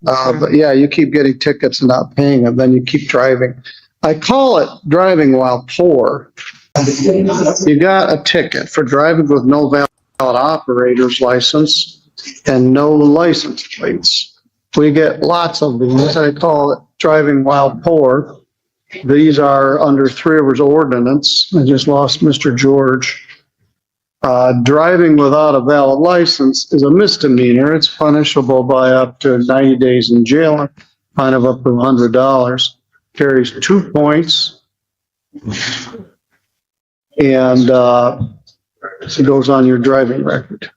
But yeah, you keep getting tickets and not paying them, then you keep driving. I call it driving while poor. You got a ticket for driving with no valid operator's license and no license plates. We get lots of these. I call it driving while poor. These are under Three Rivers ordinance. I just lost Mr. George. Driving without a valid license is a misdemeanor. It's punishable by up to 90 days in jail and fine of up to $100. Carries 2 points. And it goes on your driving record.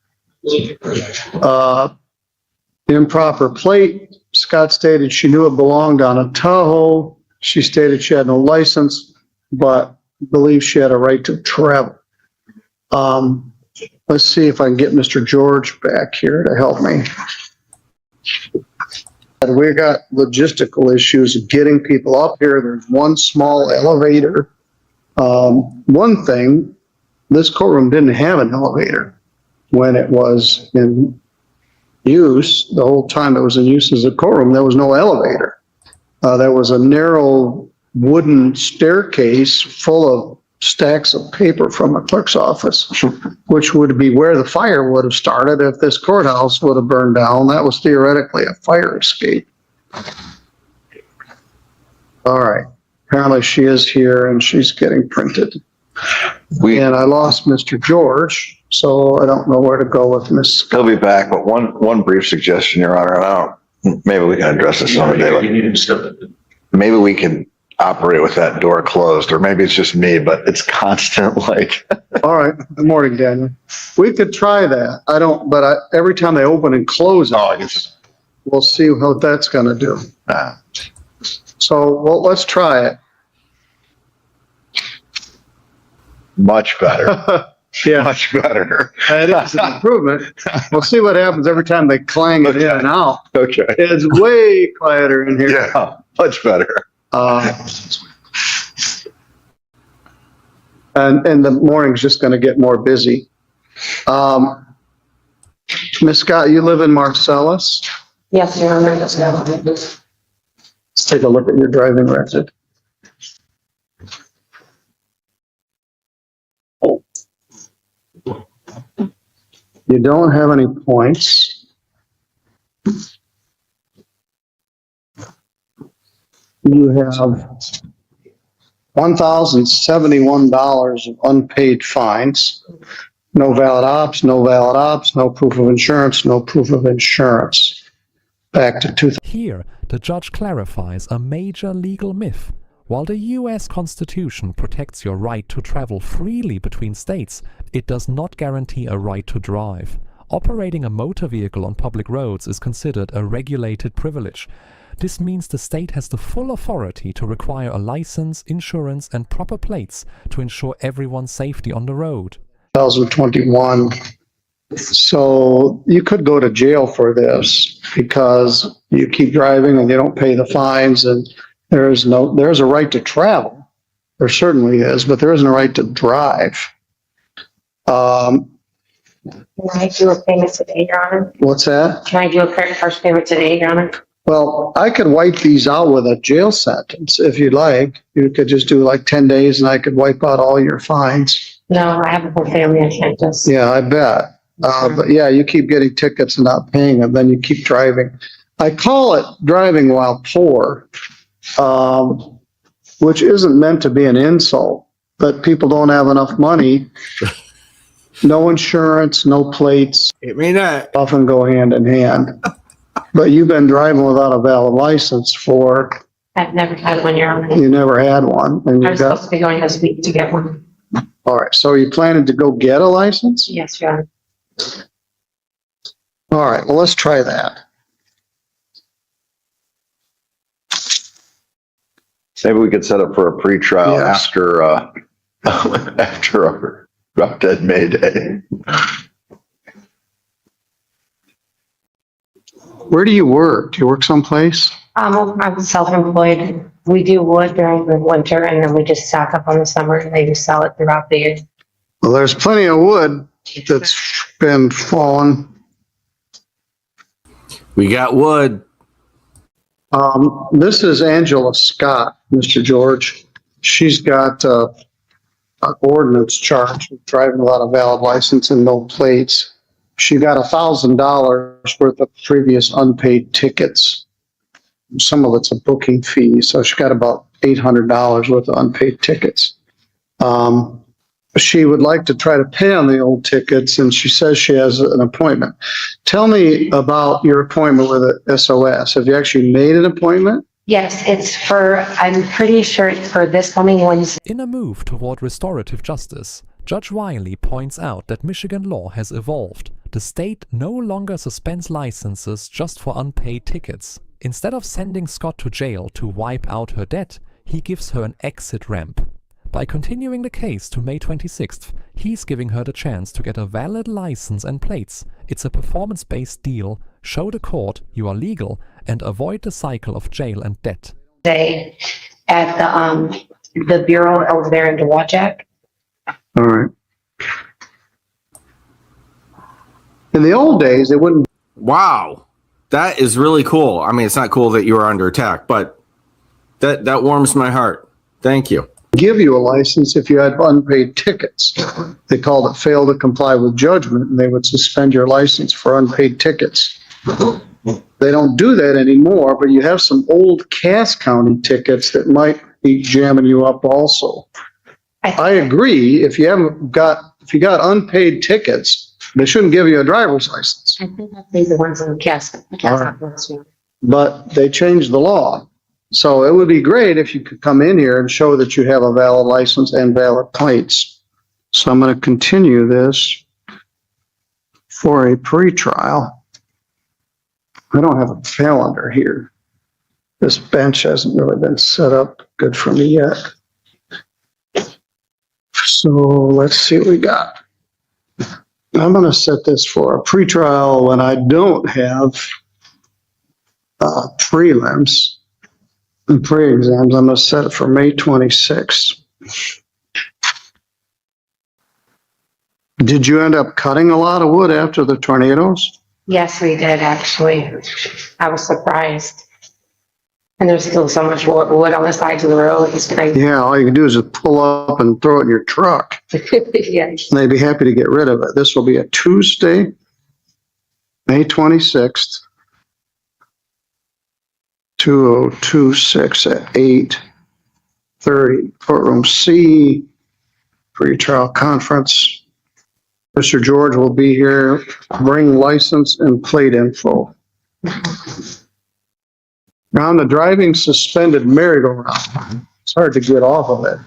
Improper plate. Scott stated she knew it belonged on a Tahoe. She stated she had no license, but believed she had a right to travel. Let's see if I can get Mr. George back here to help me. We got logistical issues of getting people up here. There's one small elevator. One thing, this courtroom didn't have an elevator when it was in use. The whole time it was in use as a courtroom, there was no elevator. There was a narrow wooden staircase full of stacks of paper from a clerk's office, which would be where the fire would have started if this courthouse would have burned down. That was theoretically a fire escape. All right. Apparently she is here and she's getting printed. And I lost Mr. George, so I don't know where to go with Miss. He'll be back, but one brief suggestion, Your Honor, and I don't, maybe we can address this another day. Maybe we can operate with that door closed, or maybe it's just me, but it's constant like. All right. Good morning, Daniel. We could try that. Every time they open and close it, we'll see what that's going to do. So, well, let's try it. Much better. Yeah. Much better. It is an improvement. We'll see what happens every time they clang it in and out. Okay. It's way quieter in here. Yeah, much better. And the morning's just going to get more busy. Miss Scott, you live in Marcellus? Yes, Your Honor. Let's take a look at your driving record. You don't have any points. You have $1,071 of unpaid fines. No valid ops, no proof of insurance, no proof of insurance. Back to 2000. Here, the judge clarifies a major legal myth. While the US Constitution protects your right to travel freely between states, it does not guarantee a right to drive. Operating a motor vehicle on public roads is considered a regulated privilege. This means the state has the full authority to require a license, insurance, and proper plates to ensure everyone's safety on the road. 2021. So you could go to jail for this because you keep driving and you don't pay the fines, and there's a right to travel. There certainly is, but there isn't a right to drive. Can I do a payment today, Your Honor? What's that? Can I do a credit card payment today, Your Honor? Well, I could wipe these out with a jail sentence if you'd like. You could just do like 10 days and I could wipe out all your fines. No, I have a whole family. I can't just. Yeah, I bet. But yeah, you keep getting tickets and not paying them, then you keep driving. I call it driving while poor, which isn't meant to be an insult, but people don't have enough money. No insurance, no plates. It may not. Often go hand in hand. But you've been driving without a valid license for. I've never had one, Your Honor. You never had one, and I you was got. supposed to be going this week to get one. All right. So are you planning to go get a license? Yes, Your Honor. All right. Well, let's try that. Maybe we could set up for a pre-trial Yeah. after our Drop Dead May Day. Where do you work? Do you work someplace? I'm self-employed. We do wood during the winter and then we just stack up on the summer and they just sell it throughout the year. Well, there's plenty of wood that's been fallen. We got wood. This is Angela Scott, Mr. George. She's got, an ordinance charge with driving without a valid license and no plates. She got $1,000 worth of previous unpaid tickets. Some of it's a booking fee, so she got about $800 worth of unpaid tickets. She would like to try to pay on the old tickets, and she says she has an appointment. Tell me about your appointment with the SOS. Have you actually made an appointment? Yes, it's for, I'm pretty sure it's for this coming Wednesday. In a move toward restorative justice, Judge Wiley points out that Michigan law has evolved. The state no longer suspends licenses just for unpaid tickets. Instead of sending Scott to jail to wipe out her debt, he gives her an exit ramp. By continuing the case to May 26th, he's giving her the chance to get a valid license and plates. It's a performance-based deal. Show the court you are legal and avoid the cycle of jail and debt. At the Bureau over there in Dewatchek. All right. In the old days, it wouldn't. Wow. That is really cool. I mean, it's not cool that you are under attack, but that warms my heart. Thank you. Give you a license if you had unpaid tickets. They called it fail to comply with judgment, and they would suspend your license for unpaid tickets. They don't do that anymore, but you have some old Cass County tickets that might be jamming you up also. I agree. If you got unpaid tickets, they shouldn't give you a driver's license. I think these are the ones in Castle. But they changed the law. So it would be great if you could come in here and show that you have a valid license and valid plates. So I'm going to continue this for a pretrial. I don't have a calendar here. This bench hasn't really been set up good for me yet. So let's see what we got. I'm going to set this for a pretrial when I don't have prelims and pre-exams. I'm going to set it for May 26th. Did you end up cutting a lot of wood after the tornadoes? Yes, we did, actually. I was surprised. And there's still so much wood on the sides of the road. It's crazy. Yeah, all you can do is just pull up and throw it in your truck. Yes. And they'd be happy to get rid of it. This will be a Tuesday, May 26th, 2026 at 8:30, courtroom C, pretrial conference. Mr. George will be here. Bring license and plate info. Now, on the driving suspended merry-go-round, it's hard to get off of it.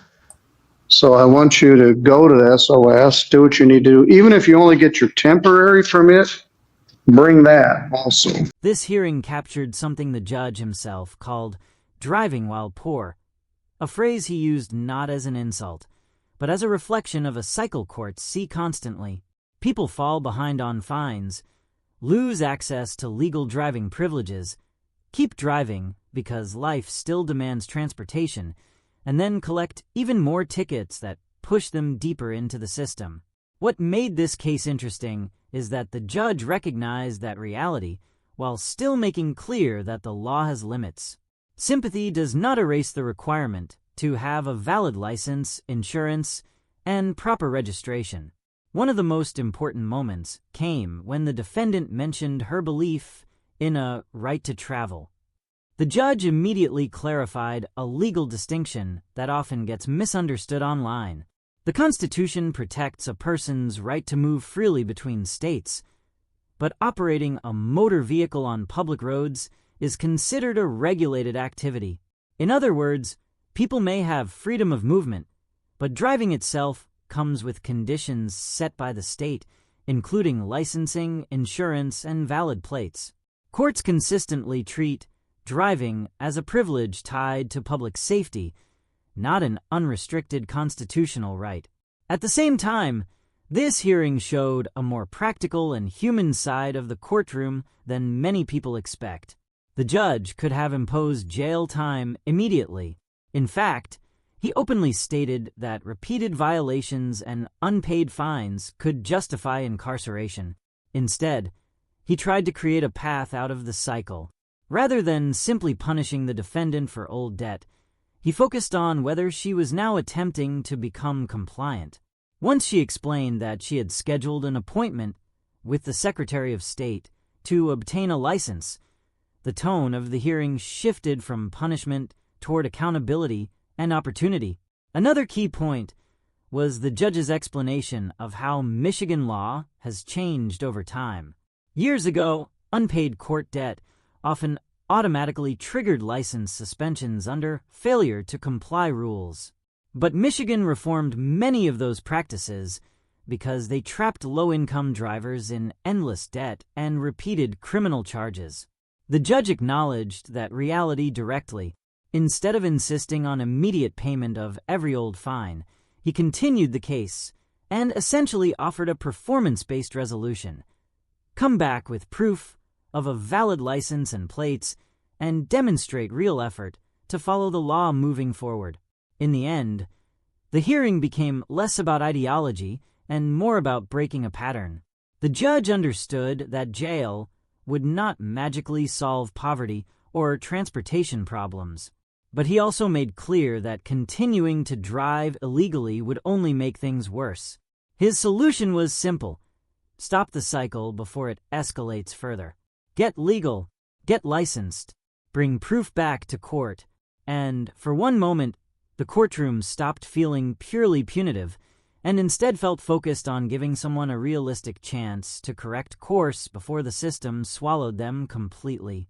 So I want you to go to the SOS, do what you need to do. Even if you only get your temporary permit, bring that also. This hearing captured something the judge himself called driving while poor, a phrase he used not as an insult, but as a reflection of a cycle courts see constantly. People fall behind on fines, lose access to legal driving privileges, keep driving because life still demands transportation, and then collect even more tickets that push them deeper into the system. What made this case interesting is that the judge recognized that reality while still making clear that the law has limits. Sympathy does not erase the requirement to have a valid license, insurance, and proper registration. One of the most important moments came when the defendant mentioned her belief in a right to travel. The judge immediately clarified a legal distinction that often gets misunderstood online. The Constitution protects a person's right to move freely between states, but operating a motor vehicle on public roads is considered a regulated activity. In other words, people may have freedom of movement, but driving itself comes with conditions set by the state, including licensing, insurance, and valid plates. Courts consistently treat driving as a privilege tied to public safety, not an unrestricted constitutional right. At the same time, this hearing showed a more practical and human side of the courtroom than many people expect. The judge could have imposed jail time immediately. In fact, he openly stated that repeated violations and unpaid fines could justify incarceration. Instead, he tried to create a path out of the cycle, Rather than simply punishing the defendant for old debt, he focused on whether she was now attempting to become compliant. Once she explained that she had scheduled an appointment with the Secretary of State to obtain a license, the tone of the hearing shifted from punishment toward accountability and opportunity. Another key point was the judge's explanation of how Michigan law has changed over time. Years ago, unpaid court debt often automatically triggered license suspensions under failure to comply rules. But Michigan reformed many of those practices because they trapped low-income drivers in endless debt and repeated criminal charges. The judge acknowledged that reality directly. Instead of insisting on immediate payment of every old fine, he continued the case and essentially offered a performance-based resolution. Come back with proof of a valid license and plates and demonstrate real effort to follow the law moving forward. In the end, the hearing became less about ideology and more about breaking a pattern. The judge understood that jail would not magically solve poverty or transportation problems, but he also made clear that continuing to drive illegally would only make things worse. His solution was simple: stop the cycle before it escalates further. Get legal, get licensed, bring proof back to court, and for one moment, the courtroom stopped feeling purely punitive and instead felt focused on giving someone a realistic chance to correct course before the system swallowed them completely.